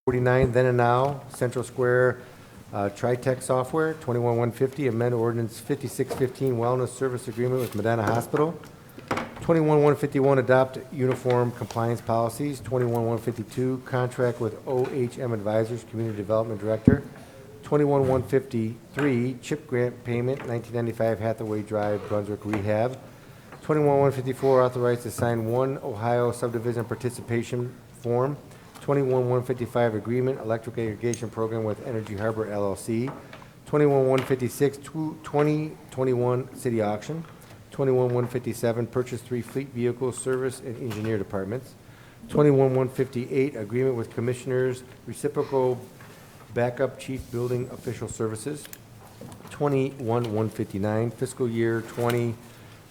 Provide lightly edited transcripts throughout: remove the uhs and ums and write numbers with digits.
49, then and now, Central Square Tritech Software, 21150, amend ordinance 5615 wellness service agreement with Medina Hospital. 21151, adopt uniform compliance policies. 21152, contract with OHM Advisors, Community Development Director. 21153, CHIP grant payment, 1995 Hathaway Drive, Brunswick Rehab. 21154, authorized to sign OneOhio Subdivision Participation Form. 21155, agreement, electric aggregation program with Energy Harbor LLC. 21156, 2021 city auction. 21157, purchase 3 fleet vehicles, service and engineer departments. 21158, agreement with commissioners, reciprocal backup chief building official services. 21159, fiscal year 20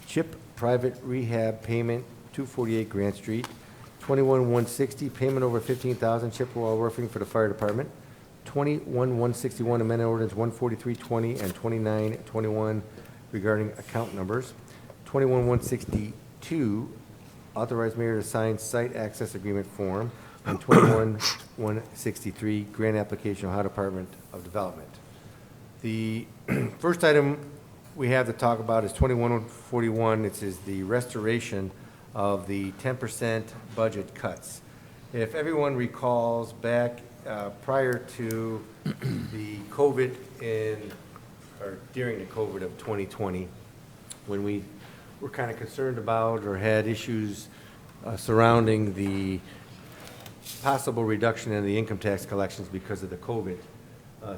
CHIP private rehab payment, 248 Grant Street. 21160, payment over 15,000 Chippewa roofing for the fire department. 21161, amendment ordinance 14320 and 2921 regarding account numbers. 21162, authorize mayor to sign site access agreement form. And 21163, grant application, Ohio Department of Development. The first item we have to talk about is 2141. It is the restoration of the 10% budget cuts. If everyone recalls back prior to the COVID or during the COVID of 2020, when we were kind of concerned about or had issues surrounding the possible reduction in the income tax collections because of the COVID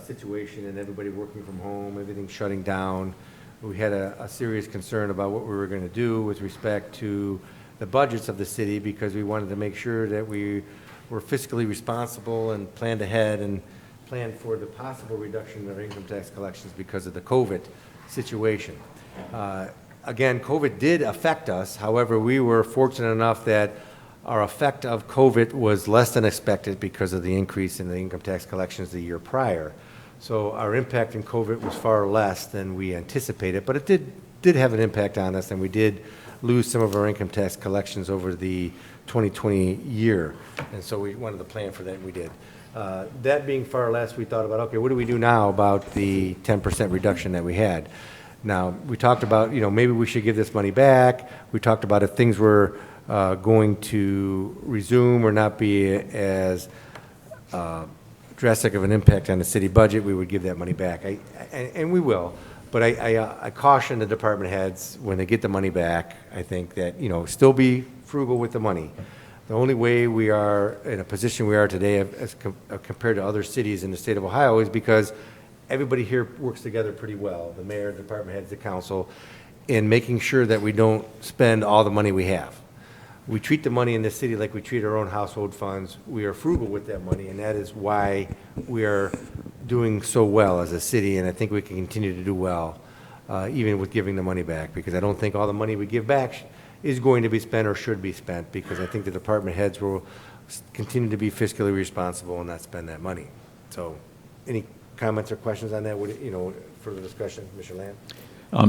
situation and everybody working from home, everything shutting down, we had a serious concern about what we were going to do with respect to the budgets of the city, because we wanted to make sure that we were fiscally responsible and planned ahead and planned for the possible reduction of income tax collections because of the COVID situation. Again, COVID did affect us. However, we were fortunate enough that our effect of COVID was less than expected because of the increase in the income tax collections the year prior. So our impact in COVID was far less than we anticipated, but it did have an impact on us, and we did lose some of our income tax collections over the 2020 year. And so we wanted to plan for that, and we did. That being far less, we thought about, okay, what do we do now about the 10% reduction that we had? Now, we talked about, maybe we should give this money back. We talked about if things were going to resume or not be as drastic of an impact on the city budget, we would give that money back. And we will. But I caution the department heads when they get the money back, I think that, still be frugal with the money. The only way we are in a position we are today as compared to other cities in the state of Ohio is because everybody here works together pretty well, the mayor, the department heads, the council, in making sure that we don't spend all the money we have. We treat the money in this city like we treat our own household funds. We are frugal with that money, and that is why we are doing so well as a city, and I think we can continue to do well, even with giving the money back, because I don't think all the money we give back is going to be spent or should be spent, because I think the department heads will continue to be fiscally responsible and not spend that money. So any comments or questions on that? Further discussion, Mr. Land?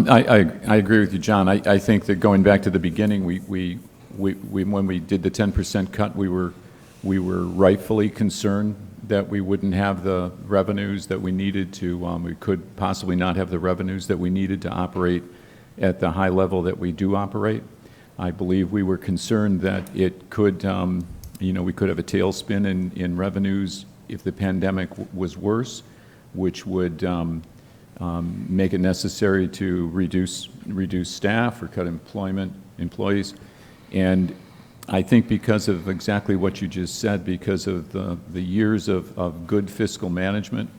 I agree with you, John. I think that going back to the beginning, when we did the 10% cut, we were rightfully concerned that we wouldn't have the revenues that we needed to, we could possibly not have the revenues that we needed to operate at the high level that we do operate. I believe we were concerned that it could, we could have a tailspin in revenues if the pandemic was worse, which would make it necessary to reduce staff or cut employees. And I think because of exactly what you just said, because of the years of good fiscal management,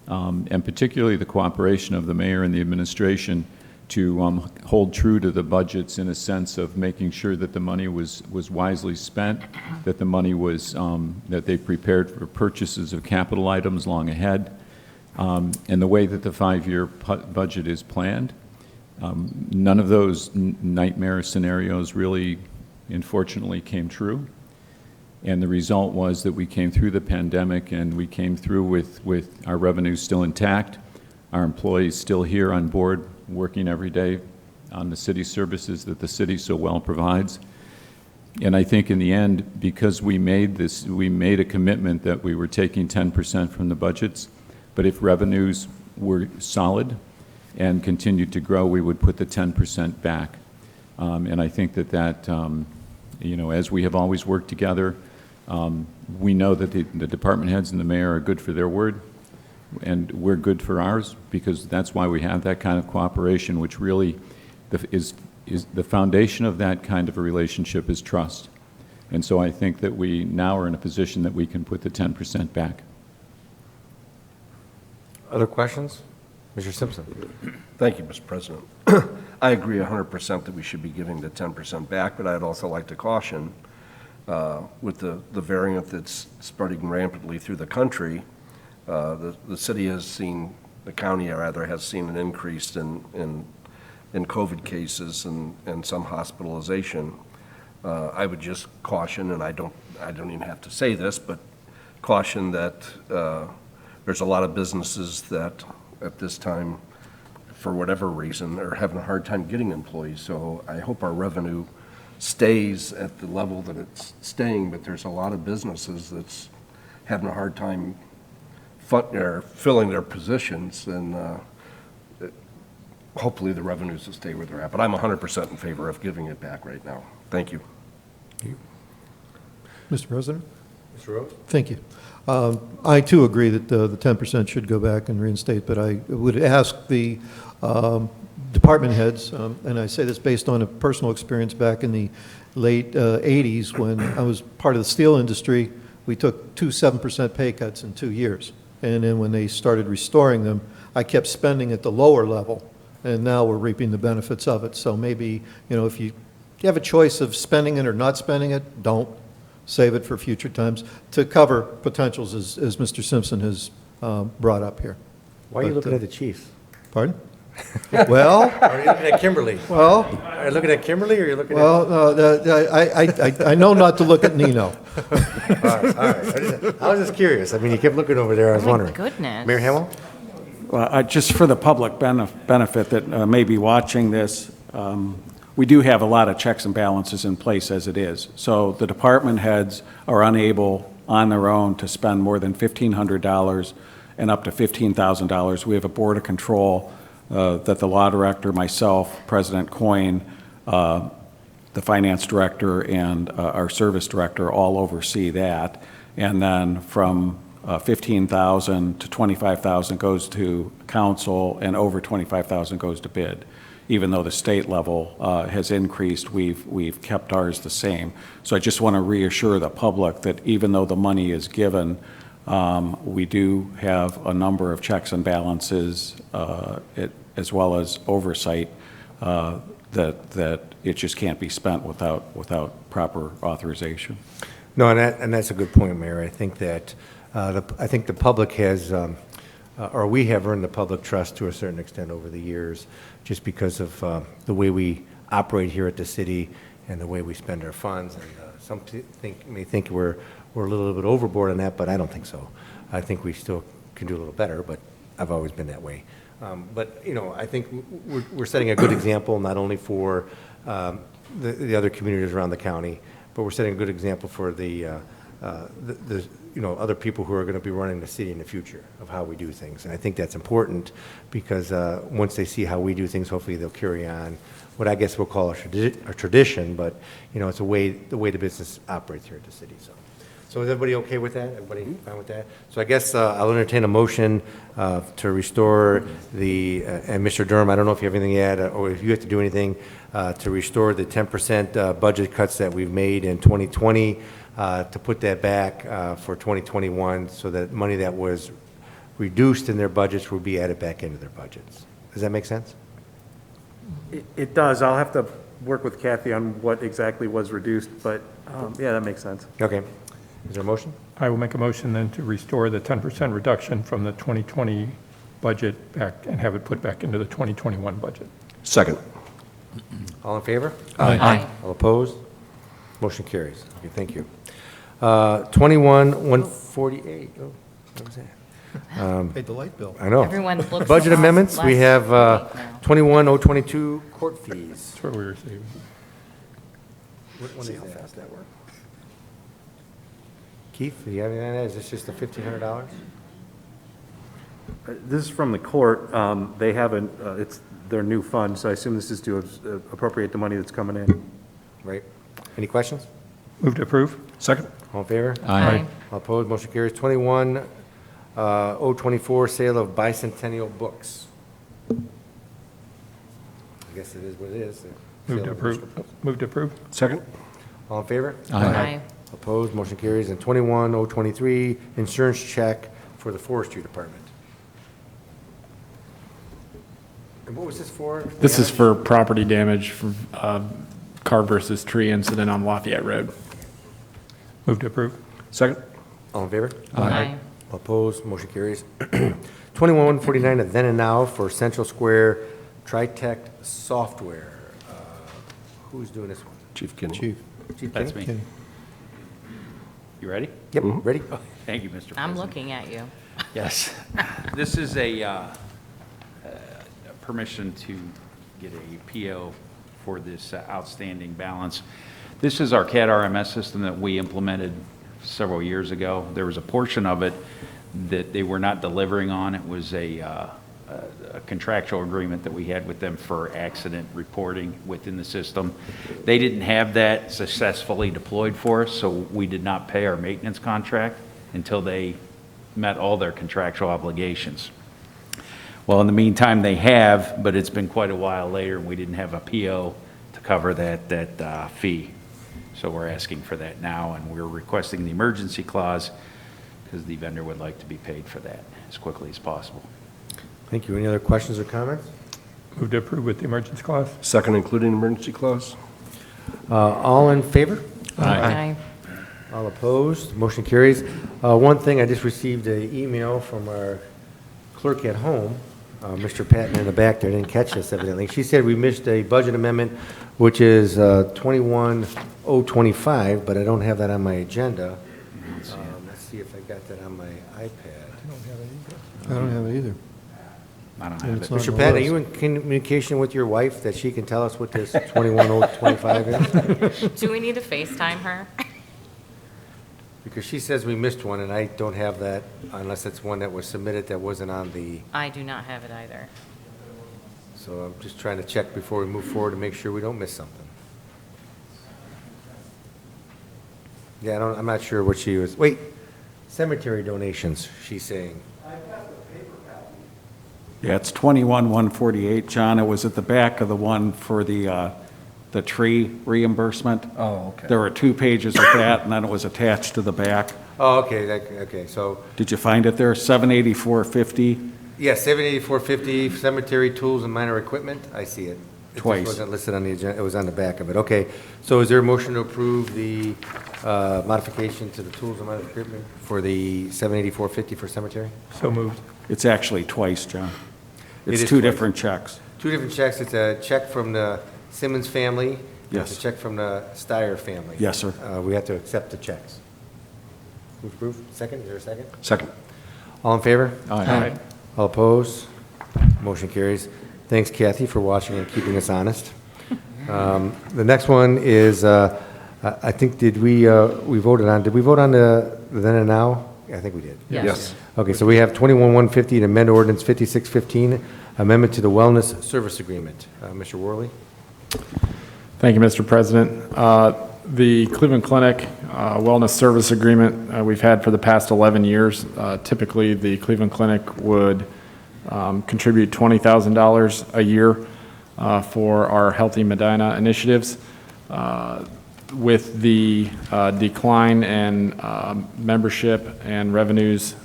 and particularly the cooperation of the mayor and the administration to hold true to the budgets in a sense of making sure that the money was wisely spent, that the money was, that they prepared for purchases of capital items long ahead, and the way that the 5-year budget is planned. None of those nightmare scenarios really, unfortunately, came true. And the result was that we came through the pandemic, and we came through with our revenues still intact, our employees still here on board, working every day on the city services that the city so well provides. And I think in the end, because we made a commitment that we were taking 10% from the budgets, but if revenues were solid and continued to grow, we would put the 10% back. And I think that, as we have always worked together, we know that the department heads and the mayor are good for their word, and we're good for ours, because that's why we have that kind of cooperation, which really is the foundation of that kind of a relationship is trust. And so I think that we now are in a position that we can put the 10% back. Other questions? Mr. Simpson? Thank you, Mr. President. I agree 100% that we should be giving the 10% back, but I'd also like to caution with the variant that's spreading rampantly through the country, the city has seen, the county rather, has seen an increase in COVID cases and some hospitalization. I would just caution, and I don't even have to say this, but caution that there's a lot of businesses that at this time, for whatever reason, are having a hard time getting employees. So I hope our revenue stays at the level that it's staying, but there's a lot of businesses that's having a hard time filling their positions, and hopefully the revenues will stay where they're at. But I'm 100% in favor of giving it back right now. Thank you. Mr. President? Mr. Rose? Thank you. I too agree that the 10% should go back and reinstate, but I would ask the department heads, and I say this based on a personal experience back in the late 80s when I was part of the steel industry. We took 2 7% pay cuts in 2 years. And then when they started restoring them, I kept spending at the lower level, and now we're reaping the benefits of it. So maybe, if you have a choice of spending it or not spending it, don't. Save it for future times to cover potentials, as Mr. Simpson has brought up here. Why are you looking at the Chiefs? Pardon? Well, Are you looking at Kimberly? well, Are you looking at Kimberly, or are you looking at? well, I know not to look at Nino. All right. I was just curious. I mean, you kept looking over there. I was Oh, my wondering. goodness. Mayor Hamel? Well, just for the public benefit that may be watching this, we do have a lot of checks and balances in place as it is. So the department heads are unable on their own to spend more than $1,500 and up to $15,000. We have a board of control that the law director, myself, President Coyne, the finance director, and our service director all oversee that. And then from 15,000 to 25,000 goes to council, and over 25,000 goes to bid. Even though the state level has increased, we've kept ours the same. So I just want to reassure the public that even though the money is given, we do have a number of checks and balances, as well as oversight, that it just can't be spent without proper authorization. No, and that's a good point, Mayor. I think that I think the public has, or we have earned the public trust to a certain extent over the years, just because of the way we operate here at the city and the way we spend our funds. And some may think we're a little bit overboard on that, but I don't think so. I think we still can do a little better, but I've always been that way. But I think we're setting a good example not only for the other communities around the county, but we're setting a good example for the other people who are going to be running the city in the future of how we do things. And I think that's important because once they see how we do things, hopefully they'll carry on what I guess we'll call a tradition, but it's the way the business operates here at the city. So is everybody okay with that? Everybody fine with that? So I guess I'll entertain a motion to restore and Mr. Durham, I don't know if you have anything to add or if you have to do anything to restore the 10% budget cuts that we've made in 2020, to put that back for 2021 so that money that was reduced in their budgets will be added back into their budgets. Does that make sense? It does. I'll have to work with Kathy on what exactly was reduced, but yeah, that makes sense. Okay. Is there a motion? I will make a motion then to restore the 10% reduction from the 2020 budget back and have it put back into the 2021 budget. Second. All in favor? Aye. All opposed? Motion carries. Okay, thank you. 21-148. Oh, what was that? Paid the light bill. I know. Everyone looks Budget less- amendments, we less have awake now. 21-022 court fees. That's what we were saying. When is that? Keith, do you have anything on that? Is this just the $1,500? This is from the court. They haven't, it's their new fund, so I assume this is to appropriate the money that's coming in. Right. Any questions? Move to approve? Second? All in favor? Aye. All opposed, motion carries. 21-024, sale of bicentennial books. I guess it is what it is. Move Sale to of approve? books. Move to approve? Second? All in favor? Aye. Opposed, motion carries. And 21-023, insurance check for the forestry department. And what was this for? This is for property damage from car versus tree incident on Lafayette Road. Move to approve? Second? All in favor? Aye. Opposed, motion carries. 21-149, a then and now for Central Square Tritech Software. Who's doing this one? Chief Kinney. Chief. Chief That's Kenny? me. You ready? Yep, ready? Thank you, Mr. President. I'm looking at you. Yes. This is a permission to get a PO for this outstanding balance. This is our CAD RMS system that we implemented several years ago. There was a portion of it that they were not delivering on. It was a contractual agreement that we had with them for accident reporting within the system. They didn't have that successfully deployed for us, so we did not pay our maintenance contract until they met all their contractual obligations. Well, in the meantime, they have, but it's been quite a while later, and we didn't have a PO to cover that fee. So we're asking for that now, and we're requesting the emergency clause because the vendor would like to be paid for that as quickly as possible. Thank you. Any other questions or comments? Move to approve with the emergency clause? Second, including emergency clause? All in favor? Aye. All opposed, motion carries. One thing, I just received an email from our clerk at home, Mr. Patton in the back there, didn't catch this evidently. She said we missed a budget amendment, which is 21-025, but I don't have that on my agenda. Let's see if I got that on my iPad. I don't have it either. I don't And have it's it. not Mr. on the Patton, are list. you in communication with your wife that she can tell us what this 21-025 is? Do we need to FaceTime her? Because she says we missed one, and I don't have that unless it's one that was submitted that wasn't on the, I do not have it either. so I'm just trying to check before we move forward to make sure we don't miss something. Yeah, I'm not sure what she was, wait, cemetery donations, she's saying. Yeah, it's 21-148, John. It was at the back of the one for the tree reimbursement. Oh, okay. There were 2 pages of that, and then it was attached to the back. Oh, okay, okay, so, Did you find it there? $784.50. yeah, 78450, cemetery tools and minor equipment, I see it. It Twice. just wasn't listed on the agenda, it was on the back of it, okay. So is there a motion to approve the modification to the tools and minor equipment for the 78450 for cemetery? So moved. It's actually twice, John. It It's is 2 twice. different checks. Two different checks, it's a check from the Simmons family. and Yes. It's a check from the Steyer family. Yes, sir. We have to accept the checks. Move to approve, second, is there a second? Second. All in favor? Aye. All opposed? Motion carries. Thanks, Kathy, for watching and keeping us honest. The next one is, I think, we voted on, did we vote on the then and now? I think we did. Yes. Okay, so we have 21-150 to amend ordinance 5615, amendment to the wellness service agreement. Mr. Worley? Thank you, Mr. President. The Cleveland Clinic Wellness Service Agreement we've had for the past 11 years. Typically, the Cleveland Clinic would contribute $20,000 a year for our Healthy Medina initiatives. With the decline in membership and revenues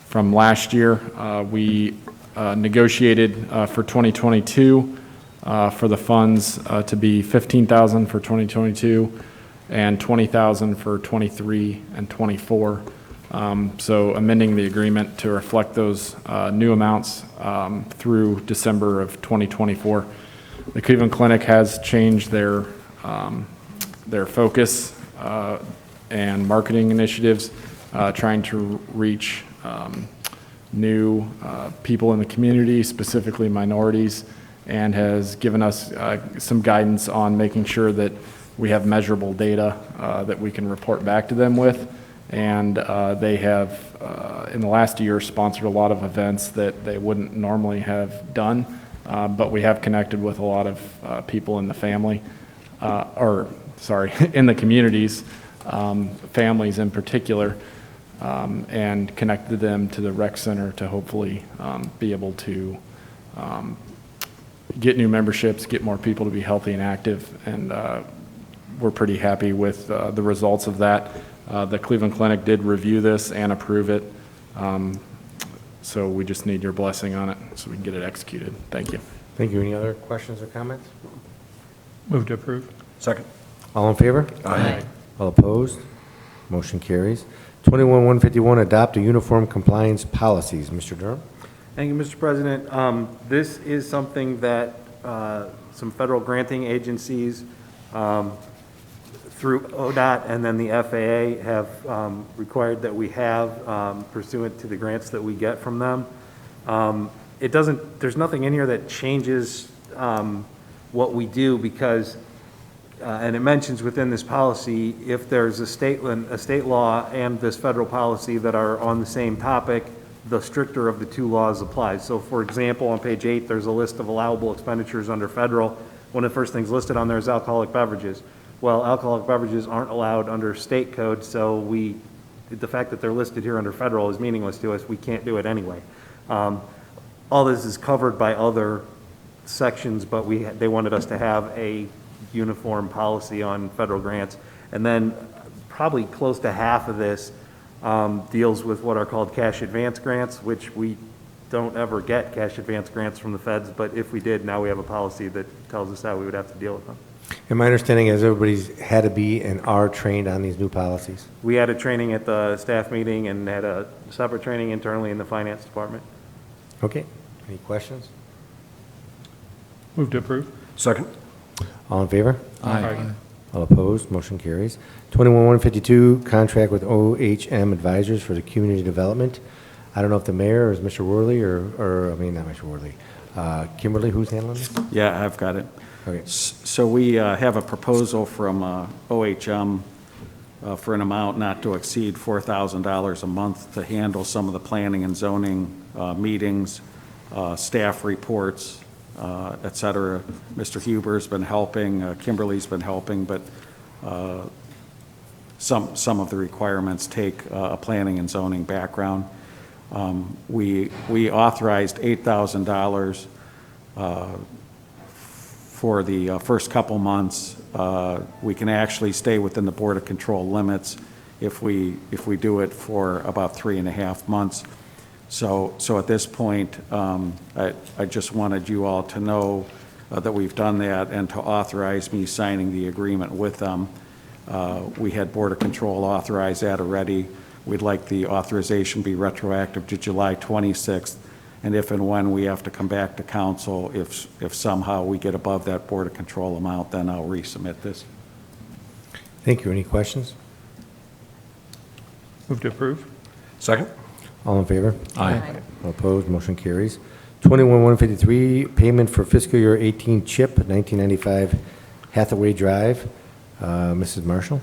from last year, we negotiated for 2022 for the funds to be $15,000 for 2022 and $20,000 for 23 and 24. So amending the agreement to reflect those new amounts through December of 2024. The Cleveland Clinic has changed their focus and marketing initiatives, trying to reach new people in the community, specifically minorities, and has given us some guidance on making sure that we have measurable data that we can report back to them with. And they have, in the last year, sponsored a lot of events that they wouldn't normally have done, but we have connected with a lot of people in the family, in the communities, families in particular, and connected them to the rec center to hopefully be able to get new memberships, get more people to be healthy and active, and we're pretty happy with the results of that. The Cleveland Clinic did review this and approve it, so we just need your blessing on it so we can get it executed. Thank you. Thank you. Any other questions or comments? Move to approve. Second. All in favor? Aye. All opposed? Motion carries. 21-151, adopt a uniform compliance policies. Mr. Durham? Thank you, Mr. President. This is something that some federal granting agencies through ODOT and then the FAA have required that we have pursuant to the grants that we get from them. There's nothing in here that changes what we do because, and it mentions within this policy, if there's a state law and this federal policy that are on the same topic, the stricter of the two laws applies. So for example, on page 8, there's a list of allowable expenditures under federal. One of the first things listed on there is alcoholic beverages. Well, alcoholic beverages aren't allowed under state code, so the fact that they're listed here under federal is meaningless to us. We can't do it anyway. All this is covered by other sections, but they wanted us to have a uniform policy on federal grants. And then probably close to half of this deals with what are called cash advance grants, which we don't ever get cash advance grants from the feds, but if we did, now we have a policy that tells us how we would have to deal with them. And my understanding is everybody's had to be and are trained on these new policies. We had a training at the staff meeting and had a separate training internally in the finance department. Okay. Any questions? Move to approve. Second. All in favor? Aye. All opposed? Motion carries. 21-152, contract with OHM Advisors for the community development. I don't know if the mayor is Mr. Worley not Mr. Worley. Kimberly, who's handling this? Yeah, I've got it. Okay. So we have a proposal from OHM for an amount not to exceed $4,000 a month to handle some of the planning and zoning meetings, staff reports, et cetera. Mr. Huber's been helping, Kimberly's been helping, but some of the requirements take a planning and zoning background. We authorized $8,000 for the first couple months. We can actually stay within the Board of Control limits if we do it for about 3.5 months. So at this point, I just wanted you all to know that we've done that and to authorize me signing the agreement with them. We had Board of Control authorize that already. We'd like the authorization be retroactive to July 26th. And if and when we have to come back to council, if somehow we get above that Board of Control amount, then I'll resubmit this. Thank you. Any questions? Move to approve. Second. All in favor? Aye. All opposed? Motion carries. 21-153, payment for fiscal year 18 CHIP 1995 Hathaway Drive. Mrs. Marshall?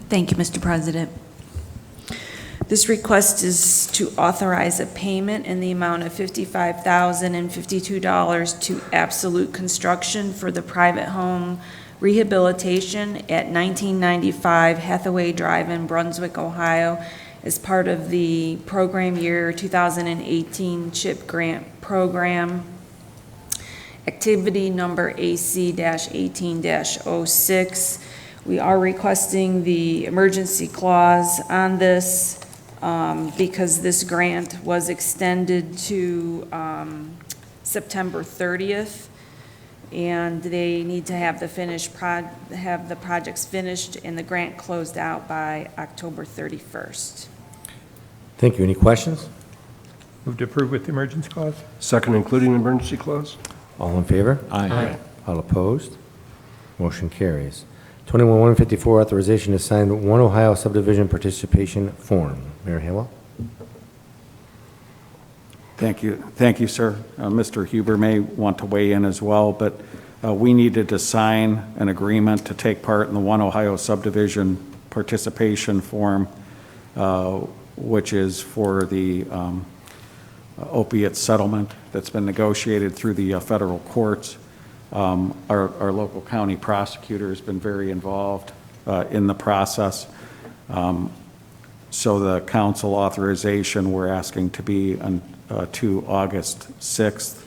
Thank you, Mr. President. This request is to authorize a payment in the amount of $55,052 to Absolute Construction for the private home rehabilitation at 1995 Hathaway Drive in Brunswick, Ohio, as part of the program year 2018 CHIP grant program. Activity number AC-18-06. We are requesting the emergency clause on this because this grant was extended to September 30th, and they need to have the projects finished and the grant closed out by October 31st. Thank you. Any questions? Move to approve with the emergency clause. Second, including the emergency clause. All in favor? Aye. All opposed? Motion carries. 21-154, authorization to sign OneOhio subdivision participation form. Mayor Hamwell? Thank you, sir. Mr. Huber may want to weigh in as well, but we needed to sign an agreement to take part in the OneOhio Subdivision Participation Form, which is for the opiate settlement that's been negotiated through the federal courts. Our local county prosecutor has been very involved in the process. So the council authorization, we're asking to be to August 6th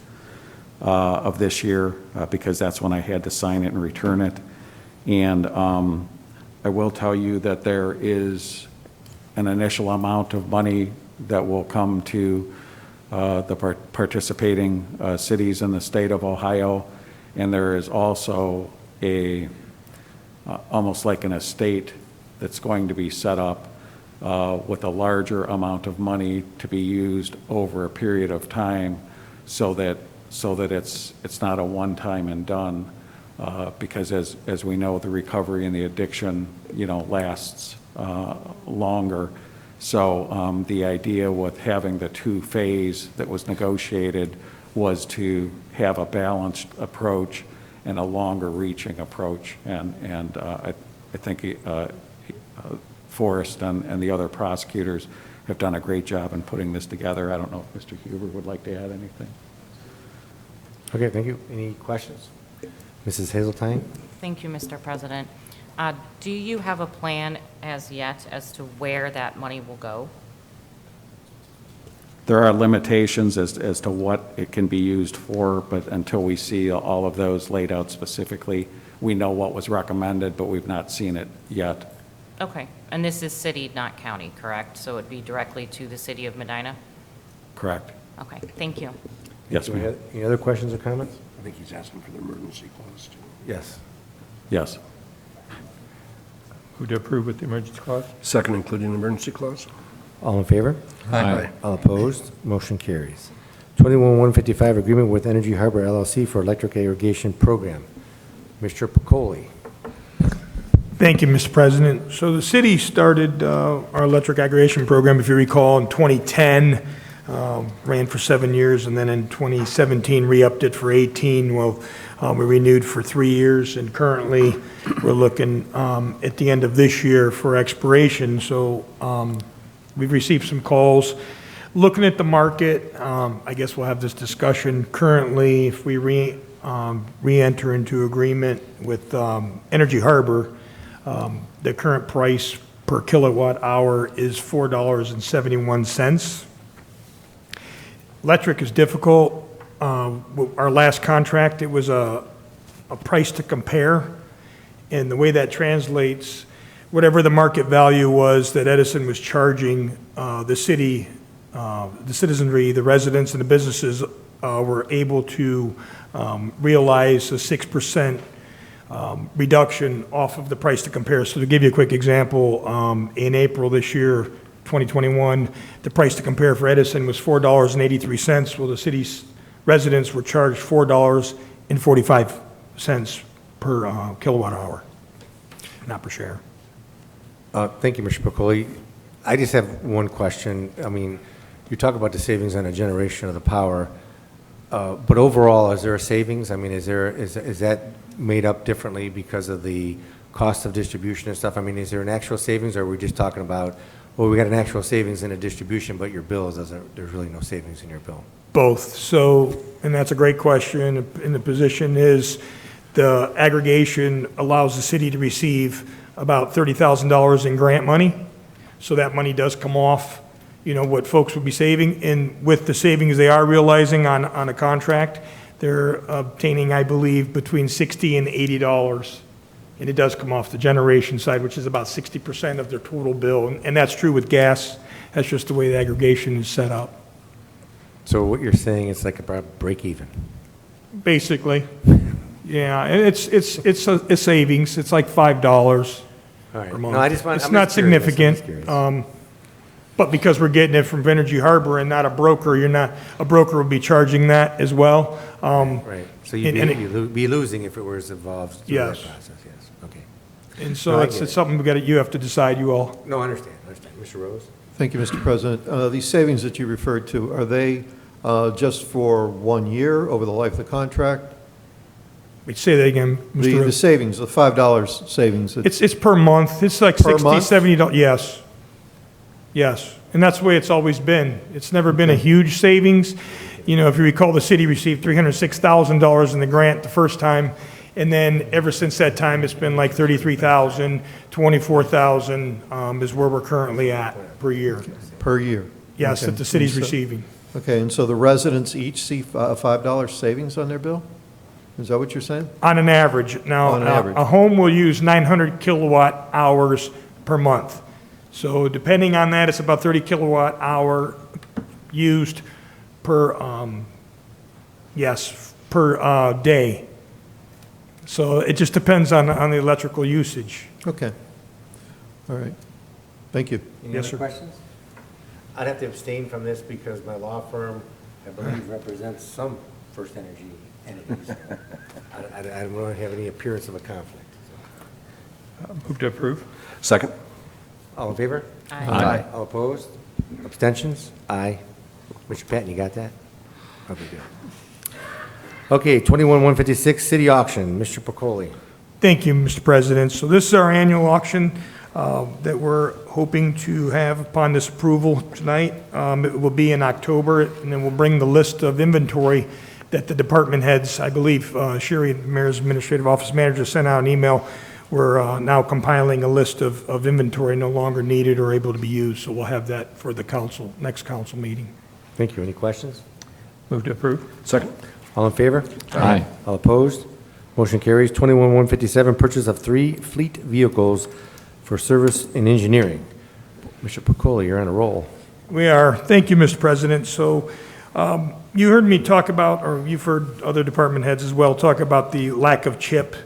of this year, because that's when I had to sign it and return it. And I will tell you that there is an initial amount of money that will come to the participating cities in the state of Ohio, and there is also almost like an estate that's going to be set up with a larger amount of money to be used over a period of time, so that it's not a one-time and done, because as we know, the recovery and the addiction, lasts longer. So the idea with having the two-phase that was negotiated was to have a balanced approach and a longer-reaching approach, and I think Forrest and the other prosecutors have done a great job in putting this together. I don't know if Mr. Huber would like to add anything. Okay, thank you. Any questions? Mrs. Hazeltine? Thank you, Mr. President. Do you have a plan as yet as to where that money will go? There are limitations as to what it can be used for, but until we see all of those laid out specifically, we know what was recommended, but we've not seen it yet. Okay, and this is city, not county, correct? So it'd be directly to the city of Medina? Correct. Okay, thank you. Yes, Do we ma'am. have any other questions or comments? I think he's asking for the emergency clause, too. Yes. Yes. Move to approve with the emergency clause? Second, including the emergency clause? All in favor? Aye. All opposed? Motion carries. 21-155, agreement with Energy Harbor LLC for electric aggregation program. Mr. Pacoli. Thank you, Mr. President. So the city started our electric aggregation program, if you recall, in 2010, ran for 7 years, and then in 2017, re-upped it for 18. Well, we renewed for 3 years, and currently, we're looking at the end of this year for expiration. So we've received some calls. Looking at the market, I guess we'll have this discussion. Currently, if we re-enter into agreement with Energy Harbor, the current price per kilowatt hour is $4.71. Electric is difficult. Our last contract, it was a price to compare, and the way that translates, whatever the market value was that Edison was charging the city, the citizenry, the residents, and the businesses were able to realize a 6% reduction off of the price to compare. So to give you a quick example, in April this year, 2021, the price to compare for Edison was $4.83. Well, the city's residents were charged $4.45 per kilowatt hour, not per share. Thank you, Mr. Pacoli. I just have one question. I mean, you talk about the savings on a generation of the power, but overall, is there a savings? I mean, is that made up differently because of the cost of distribution and stuff? I mean, is there an actual savings, or are we just talking about, well, we got an actual savings in a distribution, but your bill doesn't, there's really no savings in your bill? Both. So, and that's a great question, and the position is the aggregation allows the city to receive about $30,000 in grant money. So that money does come off, what folks would be saving. And with the savings they are realizing on a contract, they're obtaining, I believe, between $60 and $80. And it does come off the generation side, which is about 60% of their total bill. And that's true with gas. That's just the way the aggregation is set up. So what you're saying, it's like a break even? Basically. Yeah, and it's a savings. It's like $5 All right. per month. No, I just want, It's I'm not just curious. I'm significant. just curious. But because we're getting it from Energy Harbor and not a broker, a broker would be charging that as well. Right. So and you'd be losing if it was involved through that Yes. process, yes. Okay. And so No, I it's get it. something you have to decide, you all. No, I understand. Mr. Rose? Thank you, Mr. President. These savings that you referred to, are they just for 1 year over the life of the contract? Wait, say that again, Mr. The Rose. savings, the $5 savings. It's per month. It's like Per 60, month? $70, yes. Yes, and that's the way it's always been. It's never been a huge savings. You know, if you recall, the city received $306,000 in the grant the first time, and then ever since that time, it's been like $33,000, $24,000 is where we're currently at per year. Per year? Yes, Okay. that the city's And so- receiving. Okay, and so the residents each see a $5 savings on their bill? Is that what you're saying? On an average. Now, On an average. a home will use 900 kilowatt hours per month. So depending on that, it's about 30 kilowatt hour used per, per day. So it just depends on the electrical usage. Okay. All right. Thank you. Any Yes, other sir. questions? I'd have to abstain from this because my law firm, I believe, represents some First Energy entities. I don't want to have any appearance of a conflict. Move to approve. Second? All in favor? Aye. All opposed? Abstentions? Aye. Mr. Patton, you got that? Okay, good. Okay, 21-156, city auction, Mr. Pacoli. Thank you, Mr. President. So this is our annual auction that we're hoping to have upon this approval tonight. It will be in October, and then we'll bring the list of inventory that the department heads, I believe Sherry, Mayor's Administrative Office Manager, sent out an email. We're now compiling a list of inventory no longer needed or able to be used, so we'll have that for the council, next council meeting. Thank you. Any questions? Move to approve. Second? All in favor? Aye. All opposed? Motion carries. 21-157, purchase of 3 fleet vehicles for service and engineering. Mr. Pacoli, you're on a roll. We are. Thank you, Mr. President. So you heard me talk about, or you've heard other department heads as well, talk about the lack of chip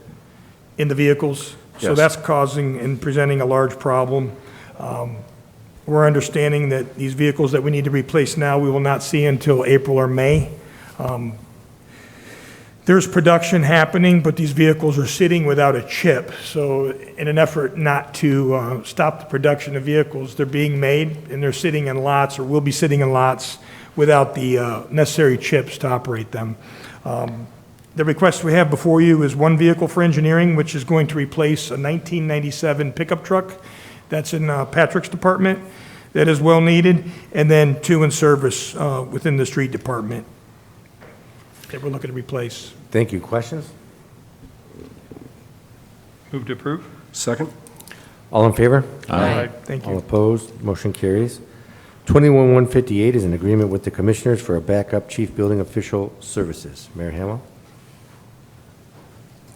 in the vehicles. So Yes. that's causing and presenting a large problem. We're understanding that these vehicles that we need to replace now, we will not see until April or May. There's production happening, but these vehicles are sitting without a chip. So in an effort not to stop the production of vehicles, they're being made and they're sitting in lots or will be sitting in lots without the necessary chips to operate them. The request we have before you is 1 vehicle for engineering, which is going to replace a 1997 pickup truck that's in Patrick's department that is well needed, and then 2 in service within the street department that we're looking to replace. Thank you. Questions? Move to approve. Second? All in favor? Aye. Thank All you. opposed? Motion carries. 21-158 is an agreement with the Commissioners for a backup chief building official services. Mayor Hamel?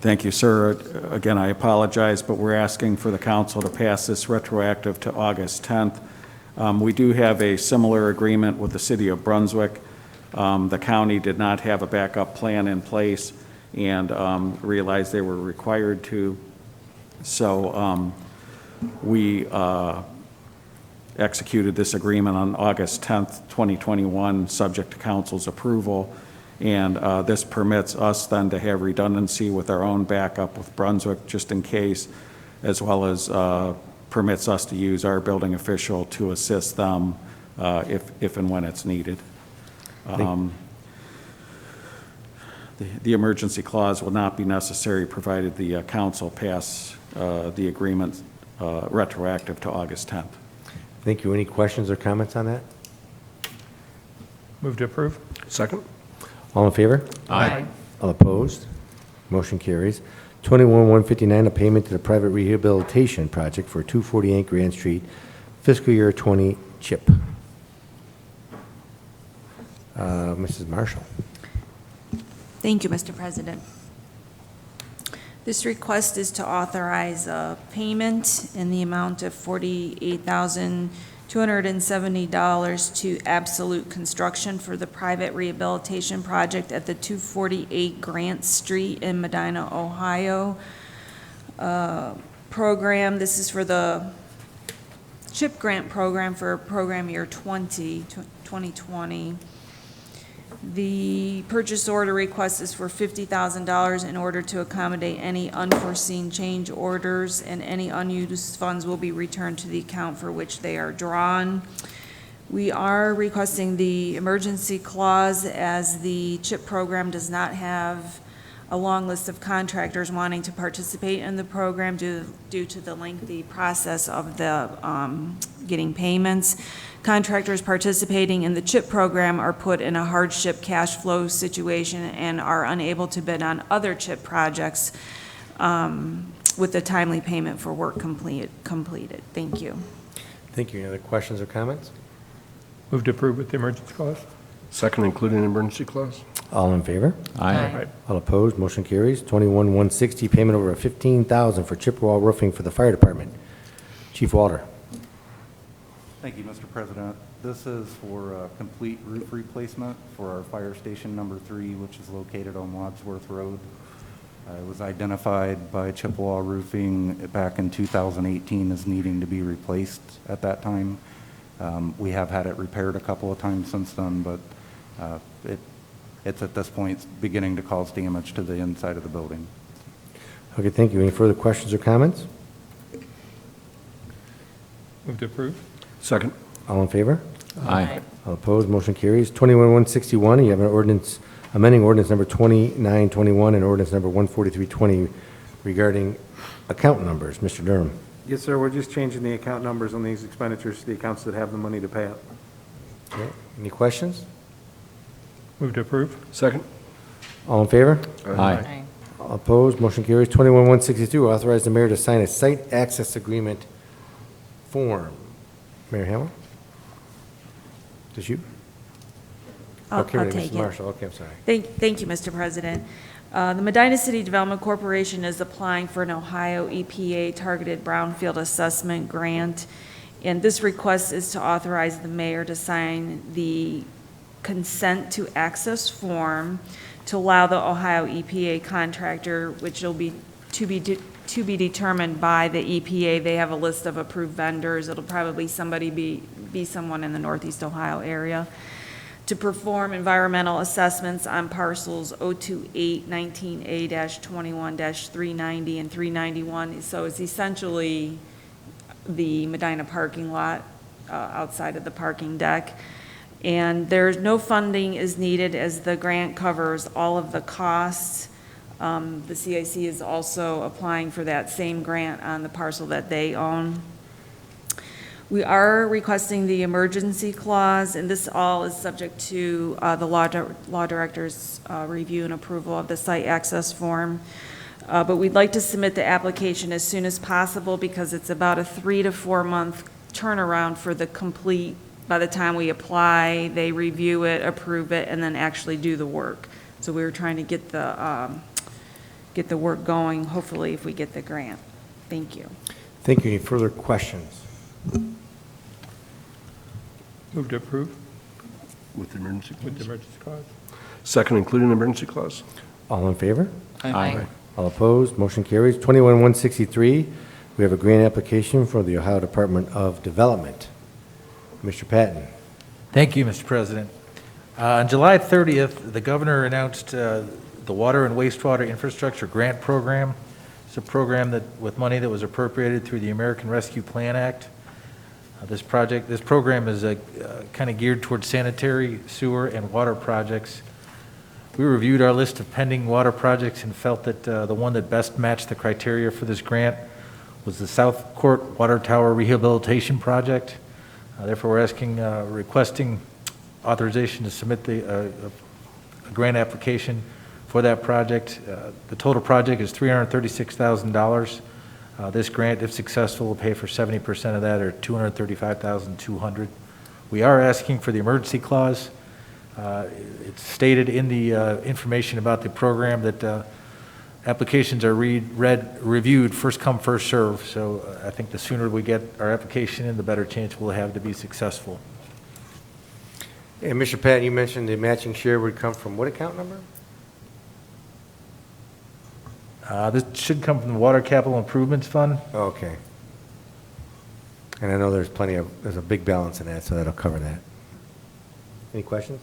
Thank you, sir. Again, I apologize, but we're asking for the council to pass this retroactive to August 10th. We do have a similar agreement with the city of Brunswick. The county did not have a backup plan in place and realized they were required to. So we executed this agreement on August 10th, 2021, subject to council's approval. And this permits us then to have redundancy with our own backup with Brunswick, just in case, as well as permits us to use our building official to assist them if and when it's needed. The emergency clause will not be necessary provided the council pass the agreement retroactive to August 10th. Thank you. Any questions or comments on that? Move to approve. Second? All in favor? Aye. All opposed? Motion carries. 21-159, a payment to the private rehabilitation project for 248 Grand Street, fiscal year 20 CHIP. Mrs. Marshall. Thank you, Mr. President. This request is to authorize a payment in the amount of $48,270 to Absolute Construction for the private rehabilitation project at the 248 Grant Street in Medina, Ohio. Program, this is for the CHIP grant program for program year 2020. The purchase order request is for $50,000 in order to accommodate any unforeseen change orders, and any unused funds will be returned to the account for which they are drawn. We are requesting the emergency clause as the CHIP program does not have a long list of contractors wanting to participate in the program due to the lengthy process of the getting payments. Contractors participating in the CHIP program are put in a hardship cash flow situation and are unable to bid on other CHIP projects with the timely payment for work completed. Thank you. Thank you. Any other questions or comments? Move to approve with the emergency clause. Second, including emergency clause? All in favor? Aye. All opposed, motion carries. 21-160, payment over $15,000 for Chippewa roofing for the fire department. Chief Walter. Thank you, Mr. President. This is for a complete roof replacement for our fire station number 3, which is located on Wadsworth Road. It was identified by Chippewa Roofing back in 2018 as needing to be replaced at that time. We have had it repaired a couple of times since then, but it's at this point beginning to cause damage to the inside of the building. Okay, thank you. Any further questions or comments? Move to approve. Second. All in favor? Aye. All opposed, motion carries. 21-161, you have an ordinance, amending ordinance number 2921 and ordinance number 14320 regarding account numbers. Mr. Durham. Yes, sir, we're just changing the account numbers on these expenditures to the accounts that have the money to pay it. Okay, any questions? Move to approve. Second. All in favor? Aye. All opposed, motion carries. 21-162, authorize the mayor to sign a site access agreement form. Mayor Hamel? Did you? I'll Okay, ready, take Mrs. it. Marshall, okay, I'm sorry. Thank you, Mr. President. The Medina City Development Corporation is applying for an Ohio EPA targeted brownfield assessment grant, and this request is to authorize the mayor to sign the consent to access form to allow the Ohio EPA contractor, which will be to be determined by the EPA. They have a list of approved vendors. It'll probably be someone in the Northeast Ohio area, to perform environmental assessments on parcels 028, 19A-21-390 and 391. So it's essentially the Medina parking lot outside of the parking deck. And there's no funding is needed as the grant covers all of the costs. The CIC is also applying for that same grant on the parcel that they own. We are requesting the emergency clause, and this all is subject to the law director's review and approval of the site access form. But we'd like to submit the application as soon as possible because it's about a 3 to 4 month turnaround for the complete, by the time we apply, they review it, approve it, and then actually do the work. So we were trying to get the work going, hopefully, if we get the grant. Thank you. Thank you. Any further questions? Move to approve With the emergency with the clause? emergency clause. Second, including emergency clause? All in favor? Aye. All opposed, motion carries. 21-163, we have a grant application for the Ohio Department of Development. Mr. Patton. Thank you, Mr. President. On July 30th, the governor announced the Water and Wastewater Infrastructure Grant Program. It's a program that, with money that was appropriated through the American Rescue Plan Act. This program is kind of geared towards sanitary, sewer, and water projects. We reviewed our list of pending water projects and felt that the one that best matched the criteria for this grant was the South Court Water Tower Rehabilitation Project. Therefore, we're requesting authorization to submit a grant application for that project. The total project is $336,000. This grant, if successful, will pay for 70% of that, or $235,200. We are asking for the emergency clause. It's stated in the information about the program that applications are reviewed, first come, first serve. So I think the sooner we get our application in, the better chance we'll have to be successful. And Mr. Patton, you mentioned the matching share would come from what account number? This should come from the Water Capital Improvements Fund. Okay. And I know there's a big balance in that, so that'll cover that. Any questions?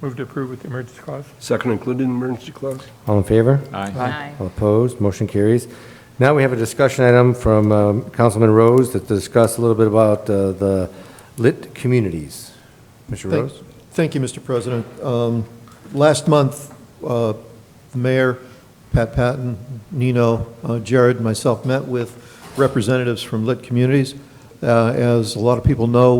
Move to approve with the emergency clause. Second, including emergency clause? All in favor? Aye. All opposed, motion carries. Now we have a discussion item from Councilman Rose to discuss a little bit about the Lit Communities. Mr. Thank- Rose? Thank you, Mr. President. Last month, the mayor, Pat Patton, Nino, Jared, and myself met with representatives from Lit Communities. As a lot of people know,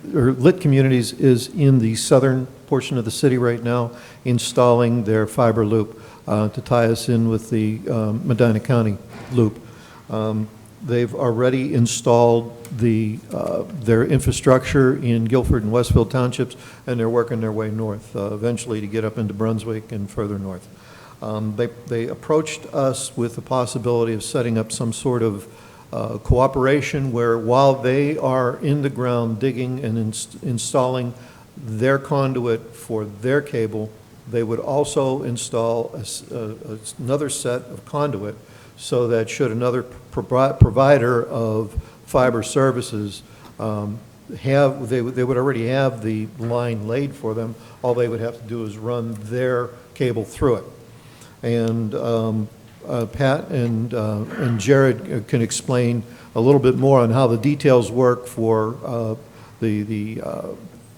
Lit Communities is in the southern portion of the city right now, installing their fiber loop to tie us in with the Medina County loop. They've already installed their infrastructure in Guilford and Westfield townships, and they're working their way north, eventually to get up into Brunswick and further north. They approached us with the possibility of setting up some sort of cooperation where, while they are in the ground digging and installing their conduit for their cable, they would also install another set of conduit, so that should another provider of fiber services they would already have the line laid for them. All they would have to do is run their cable through it. And Pat and Jared can explain a little bit more on how the details work for the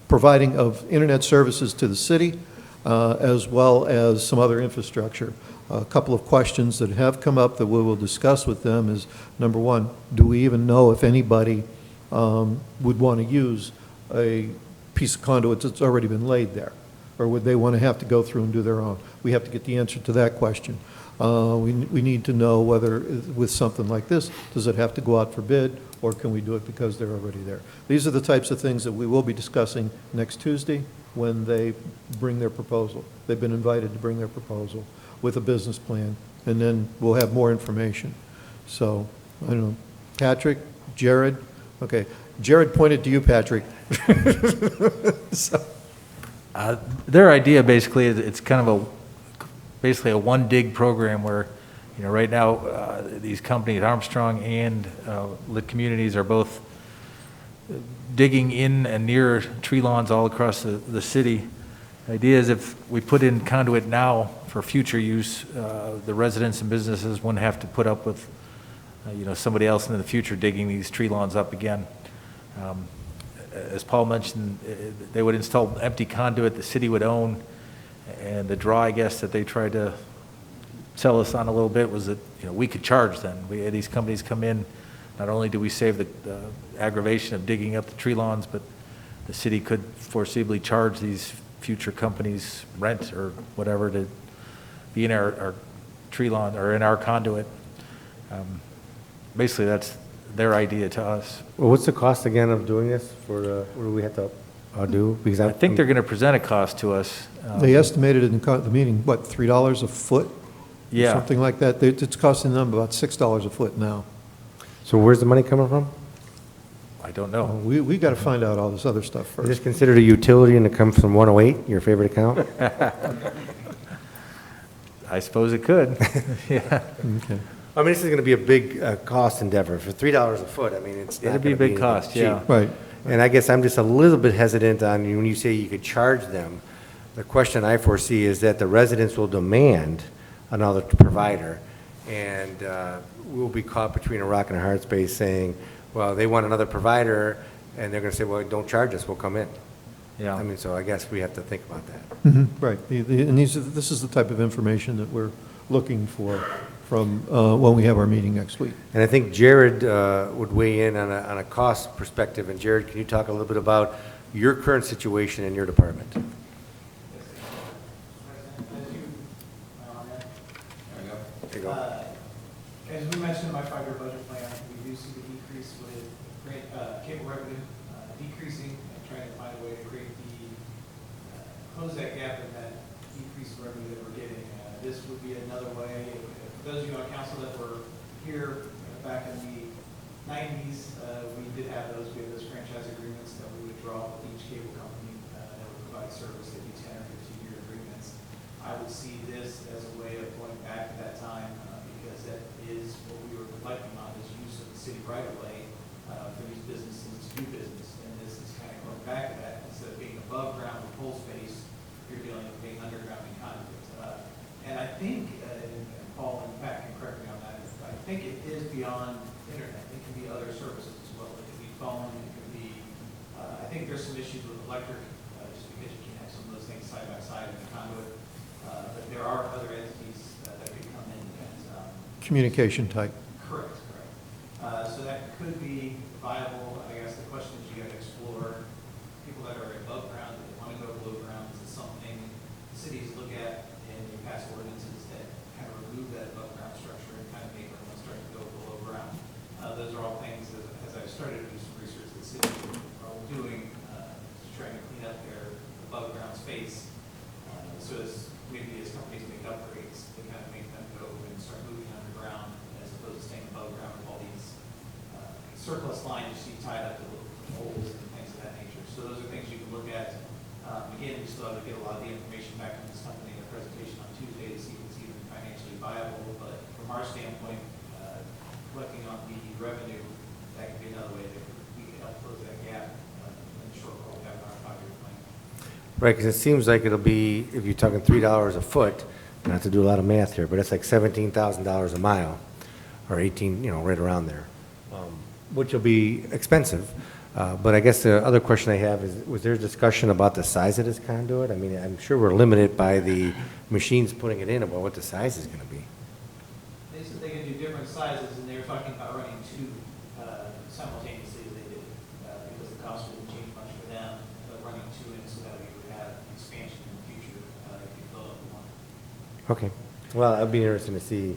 providing of internet services to the city, as well as some other infrastructure. A couple of questions that have come up that we will discuss with them is, number one, do we even know if anybody would want to use a piece of conduit that's already been laid there? Or would they want to have to go through and do their own? We have to get the answer to that question. We need to know whether, with something like this, does it have to go out for bid, or can we do it because they're already there? These are the types of things that we will be discussing next Tuesday when they bring their proposal. They've been invited to bring their proposal with a business plan, and then we'll have more information. So, I don't know, Patrick, Jared, okay. Jared pointed to you, Patrick. So. Their idea basically is it's kind of basically a one dig program where, right now, these companies, Armstrong and Lit Communities, are both digging in and near tree lawns all across the city. The idea is if we put in conduit now for future use, the residents and businesses wouldn't have to put up with, somebody else in the future digging these tree lawns up again. As Paul mentioned, they would install empty conduit the city would own, and the draw, I guess, that they tried to sell us on a little bit was that, we could charge them. We had these companies come in, not only do we save the aggravation of digging up the tree lawns, but the city could foreseeably charge these future companies rent or whatever to be in our tree lawn or in our conduit. Basically, that's their idea to us. Well, what's the cost again of doing this for, what do we have to do? Because I think they're going to present a cost to us. They estimated in the meeting, what, $3 a foot? Yeah. Something like that. It's costing them about $6 a foot now. So where's the money coming from? I don't know. We got to find out all this other stuff Is first. this considered a utility and it comes from 108, your favorite account? I suppose it could. Yeah. Okay. I mean, this is going to be a big cost endeavor. For $3 a foot, I mean, it's not It'd be a gonna big cost, anything yeah. cheap. Right. And I guess I'm just a little bit hesitant on when you say you could charge them. The question I foresee is that the residents will demand another provider, and we'll be caught between a rock and a hard space saying, well, they want another provider, and they're going to say, well, don't charge us, we'll come in. Yeah. I mean, so I guess we have to think about that. Mhm. Right. And this is the type of information that we're looking for from when we have our meeting next week. And I think Jared would weigh in on a cost perspective. And Jared, can you talk a little bit about your current situation in your department? There you go. As we mentioned in my five-year budget plan, we do see the decrease with cable revenue decreasing and trying to find a way to create close that gap in that decreased revenue that we're getting. This would be another way. For those of you on council that were here back in the 90s, we did have those. We had those franchise agreements that we would draw with each cable company that would provide service. They'd be 10 or 15-year agreements. I would see this as a way of going back to that time because that is what we were reflecting on, is use of the city right away for these businesses to do business. And this is kind of going back to that. Instead of being above ground with pole space, you're dealing with being underground in conduit. And I think, and Paul and Pat can correct me on that, I think it is beyond internet. It can be other services as well. It can be phone, it can be think there's some issues with electric, just because you can't have some of those things side by side in the conduit. But there are other entities that could come in and, Communication type. correct. So that could be viable. I guess the question is you got to explore people that are above ground, that want to go below ground. Is this something cities look at and you pass ordinances that kind of remove that above ground structure and kind of make everyone start to go below ground? Those are all things that, as I've started to do some research, that cities are doing to try to clean up their above ground space. So as maybe as companies make upgrades, they kind of make them go and start moving underground as opposed to staying above ground with all these surplus lines you see tied up to holes and things of that nature. So those are things you can look at. Again, we still have to get a lot of the information back from this company in a presentation on Tuesday to see if it's even financially viable. But from our standpoint, collecting on the revenue, that could be another way that we can help close that gap in the shortfall we have in our 5-year plan. Right, because it seems like it'll be, if you're talking $3 a foot, not to do a lot of math here, but it's like $17,000 a mile, or 18, right around there, which will be expensive. But I guess the other question I have is, was there discussion about the size of this conduit? I mean, I'm sure we're limited by the machines putting it in about what the size is going to be. They said they could do different sizes, and they were talking about running two simultaneously as they did, because the cost wouldn't change much for them, but running two in so that we would have expansion in the future if you fill up one. Okay. Well, I'd be interested to see,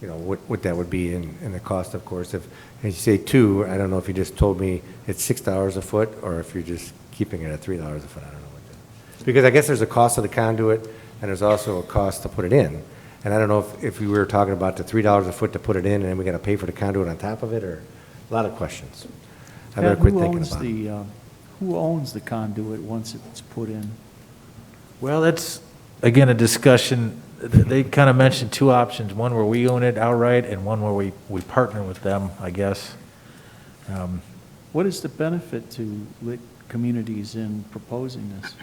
what that would be in the cost, of course. If, as you say two, I don't know if you just told me it's $6 a foot, or if you're just keeping it at $3 a foot. I don't know what that. Because I guess there's a cost of the conduit, and there's also a cost to put it in. And I don't know if we were talking about the $3 a foot to put it in, and then we got to pay for the conduit on top of it, or a lot of questions. I better quit thinking about it. Who owns the conduit once it's put in? Well, that's, again, a discussion. They kind of mentioned two options, one where we own it outright and one where we partner with them, I guess. What is the benefit to lit communities in proposing this?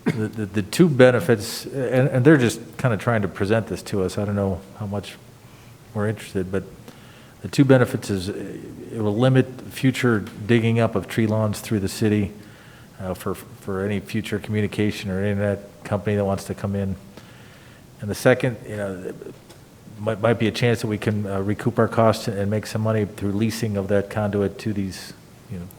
The two benefits, and they're just kind of trying to present this to us. I don't know how much we're interested, but the two benefits is it will limit future digging up of tree lawns through the city for any future communication or internet company that wants to come in. And the second, might be a chance that we can recoup our costs and make some money through leasing of that conduit to these,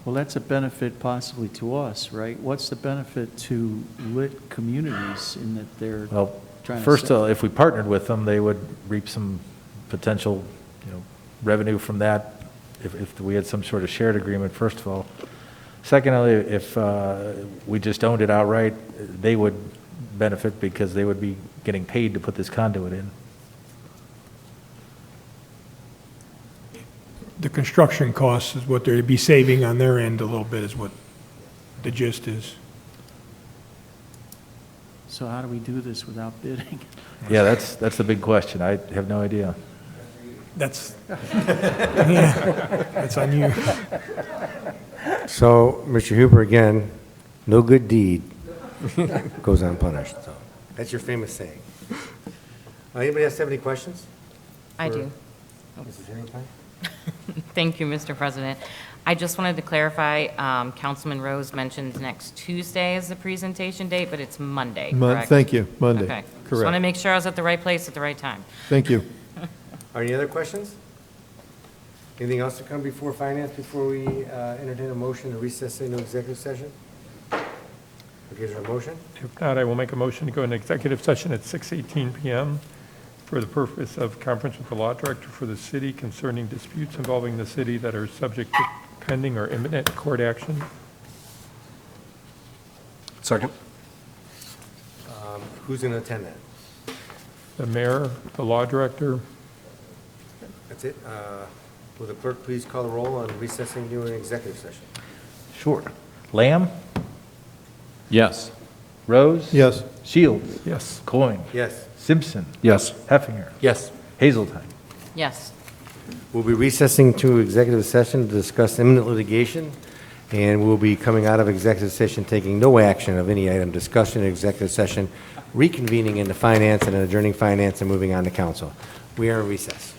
Well, that's a benefit possibly to us, right? What's the benefit to lit communities in that they're Well, trying to... first, if we partnered with them, they would reap some potential, revenue from that if we had some sort of shared agreement, first of all. Secondly, if we just owned it outright, they would benefit because they would be getting paid to put this conduit in. The construction costs is what they'd be saving on their end a little bit is what the gist is. So how do we do this without bidding? Yeah, that's the big question. I have no idea. That's, yeah, that's on you. So, Mr. Huber, again, no good deed goes unpunished. So that's your famous saying. Anybody else have any questions? I do. Mrs. Harrington? Thank you, Mr. President. I just wanted to clarify, Councilman Rose mentioned next Tuesday as the presentation date, but it's Monday, correct? Thank you, Monday. Okay. Just want to Correct. make sure I was at the right place at the right time. Thank you. Are any other questions? Anything else to come before finance, before we entertain a motion to recess into executive session? Okay, is there a motion? If not, I will make a motion to go into executive session at 6:18 PM for the purpose of conference with the law director for the city concerning disputes involving the city that are subject to pending or imminent court action. Second? Who's going to attend that? The mayor, the law director, That's it. Will the clerk please call the roll on recessing into an executive session? Sure. Lamb? Yes. Rose? Yes. Shields? yes. Coyne? Yes. Simpson? Yes. Heffinger? Yes. Hazeltine? Yes. We'll be recessing to executive session to discuss imminent litigation, and we'll be coming out of executive session taking no action of any item discussed in executive session, reconvening into finance and adjourning finance and moving on to council. We are in recess.